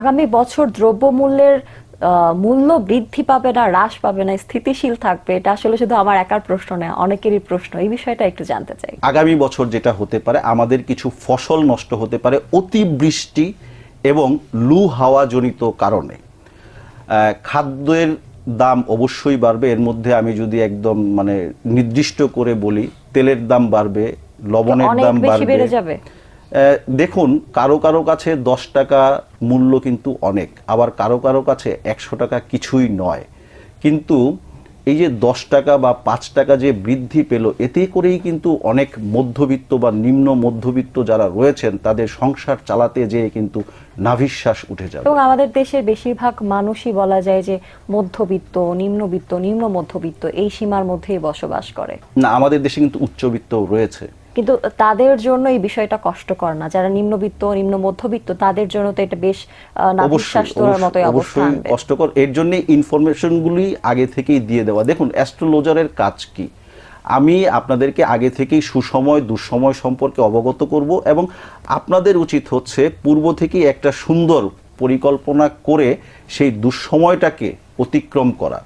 আগামী বছর দ্রব্যমূল্যের মূল্য বৃদ্ধি পাবে না, হ্রাস পাবে না, স্থিতিশীল থাকবে, এটা আসলে শুধু আমার একার প্রশ্ন নয়, অনেকেরই প্রশ্ন। এই বিষয়টা একটু জানতে চাই। আগামী বছর যেটা হতে পারে, আমাদের কিছু ফসল নষ্ট হতে পারে অতিবৃষ্টি এবং লু হাওয়া জনিত কারণে। খাদ্যের দাম অবশ্যই বাড়বে। এর মধ্যে আমি যদি একদম নির্দিষ্ট করে বলি, তেলের দাম বাড়বে, লবণের দাম বাড়বে। দেখুন, কারো কারো কাছে 10 টাকা মূল্য কিন্তু অনেক, আবার কারো কারো কাছে 100 টাকা কিছুই নয়। কিন্তু এই যে 10 টাকা বা 5 টাকা যে বৃদ্ধি পেল, এতে করেই কিন্তু অনেক মধ্যবিত্ত বা নিম্ন মধ্যবিত্ত যারা রয়েছেন তাদের সংসার চালাতে যেয়ে কিন্তু নাভিশ্বাস উঠে যাবে। এবং আমাদের দেশের বেশিরভাগ মানুষই বলা যায় যে মধ্যবিত্ত, নিম্নবিত্ত, নিম্ন মধ্যবিত্ত এই সীমার মধ্যেই বসবাস করে। না, আমাদের দেশে কিন্তু উচ্চবিত্ত রয়েছে। কিন্তু তাদের জন্য এই বিষয়টা কষ্টকর না? যারা নিম্নবিত্ত, নিম্ন মধ্যবিত্ত, তাদের জন্য তো এটা বেশ নাভিশ্বাস তোলার মতোই অবস্থা আনবে। কষ্টকর। এর জন্য ইনফরমেশনগুলি আগে থেকেই দিয়ে দেওয়া। দেখুন, অ্যাস্ট্রোলজারের কাজ কি? আমি আপনাদেরকে আগে থেকেই সুসময় দুঃসময় সম্পর্কে অবগত করব, এবং আপনাদের উচিত হচ্ছে পূর্ব থেকেই একটা সুন্দর পরিকল্পনা করে সেই দুঃসময়টাকে অতিক্রম করা।